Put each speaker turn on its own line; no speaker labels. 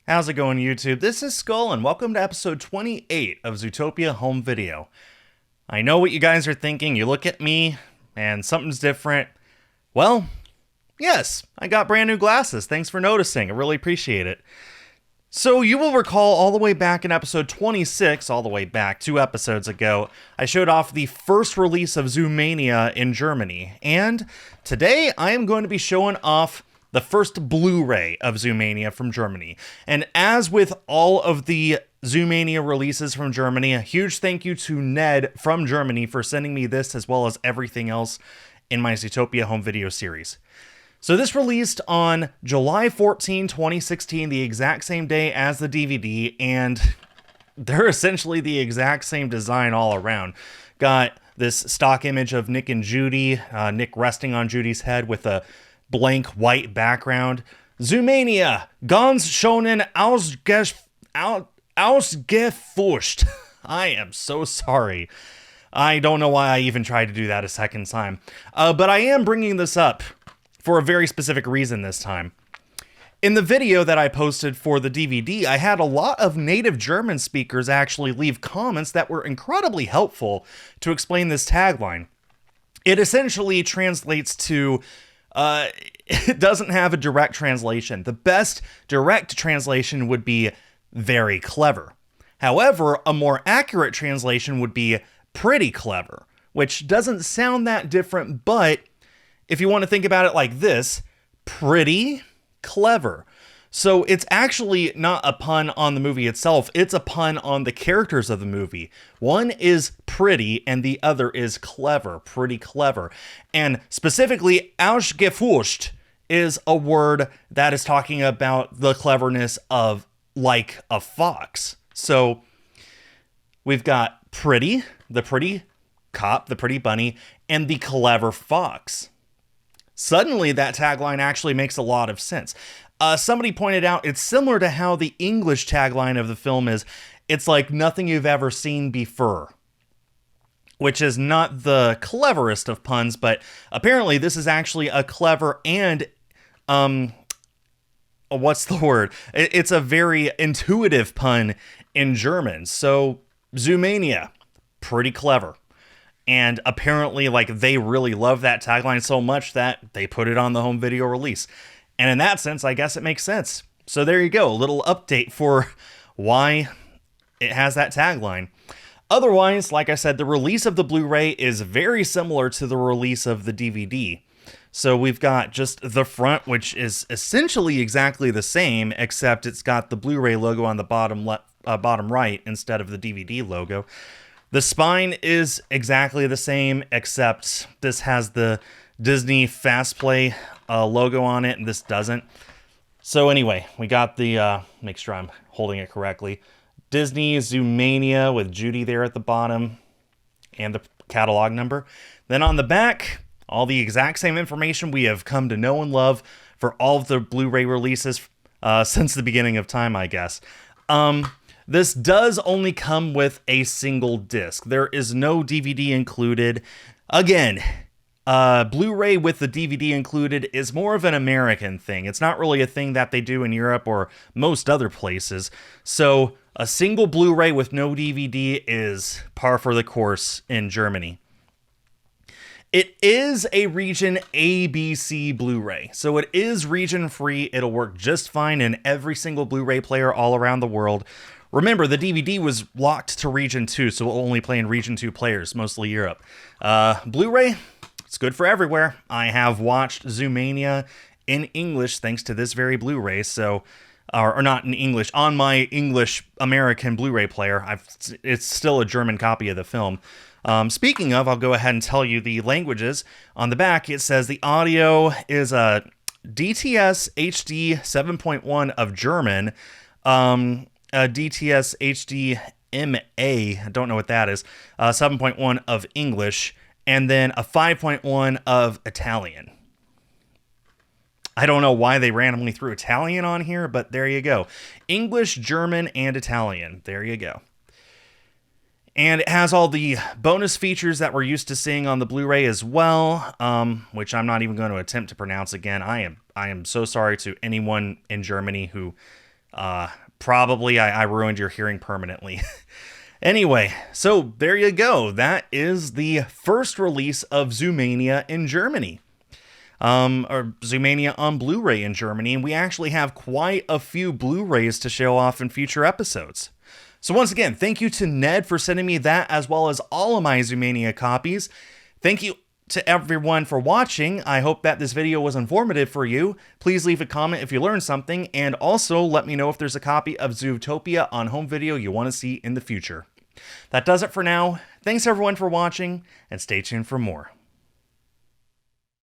How's it going, YouTube? This is Skull, and welcome to episode 28 of Zootopia Home Video. I know what you guys are thinking. You look at me, and something's different. Well, yes, I got brand new glasses. Thanks for noticing. I really appreciate it. So you will recall all the way back in episode 26, all the way back 2 episodes ago, I showed off the first release of Zoomania in Germany. And today I am going to be showing off the first Blu-ray of Zoomania from Germany. And as with all of the Zoomania releases from Germany, a huge thank you to Ned from Germany for sending me this as well as everything else in my Zootopia home video series. So this released on July 14, 2016, the exact same day as the DVD, and they're essentially the exact same design all around. Got this stock image of Nick and Judy, Nick resting on Judy's head with a blank white background. Zoomania, ganz schonen ausgefuscht. I am so sorry. I don't know why I even tried to do that a second time. But I am bringing this up for a very specific reason this time. In the video that I posted for the DVD, I had a lot of native German speakers actually leave comments that were incredibly helpful to explain this tagline. It essentially translates to it doesn't have a direct translation. The best direct translation would be very clever. However, a more accurate translation would be pretty clever, which doesn't sound that different, but if you want to think about it like this, pretty clever. So it's actually not a pun on the movie itself, it's a pun on the characters of the movie. One is pretty and the other is clever, pretty clever. And specifically, ausgefuscht is a word that is talking about the cleverness of like a fox. So we've got pretty, the pretty cop, the pretty bunny, and the clever fox. Suddenly, that tagline actually makes a lot of sense. Somebody pointed out it's similar to how the English tagline of the film is, it's like nothing you've ever seen before. Which is not the cleverest of puns, but apparently this is actually a clever and, what's the word? It's a very intuitive pun in German. So, Zoomania, pretty clever. And apparently, they really love that tagline so much that they put it on the home video release. And in that sense, I guess it makes sense. So there you go, a little update for why it has that tagline. Otherwise, like I said, the release of the Blu-ray is very similar to the release of the DVD. So we've got just the front, which is essentially exactly the same, except it's got the Blu-ray logo on the bottom right instead of the DVD logo. The spine is exactly the same, except this has the Disney Fast Play logo on it, and this doesn't. So anyway, we got the, make sure I'm holding it correctly, Disney Zoomania with Judy there at the bottom, and the catalog number. Then on the back, all the exact same information we have come to know and love for all of the Blu-ray releases since the beginning of time, I guess. This does only come with a single disc. There is no DVD included. Again, Blu-ray with the DVD included is more of an American thing. It's not really a thing that they do in Europe or most other places. So a single Blu-ray with no DVD is par for the course in Germany. It is a region ABC Blu-ray, so it is region free. It'll work just fine in every single Blu-ray player all around the world. Remember, the DVD was locked to region 2, so it'll only play in region 2 players, mostly Europe. Blu-ray, it's good for everywhere. I have watched Zoomania in English thanks to this very Blu-ray, so, or not in English, on my English American Blu-ray player. It's still a German copy of the film. Speaking of, I'll go ahead and tell you the languages. On the back, it says the audio is a DTS HD 7.1 of German, a DTS HD MA, I don't know what that is, 7.1 of English, and then a 5.1 of Italian. I don't know why they randomly threw Italian on here, but there you go. English, German, and Italian. There you go. And it has all the bonus features that we're used to seeing on the Blu-ray as well, which I'm not even going to attempt to pronounce again. I am so sorry to anyone in Germany who Probably I ruined your hearing permanently. Anyway, so there you go. That is the first release of Zoomania in Germany. Or Zoomania on Blu-ray in Germany, and we actually have quite a few Blu-rays to show off in future episodes. So once again, thank you to Ned for sending me that, as well as all of my Zoomania copies. Thank you to everyone for watching. I hope that this video was informative for you. Please leave a comment if you learned something, and also let me know if there's a copy of Zootopia on home video you want to see in the future. That does it for now. Thanks everyone for watching, and stay tuned for more.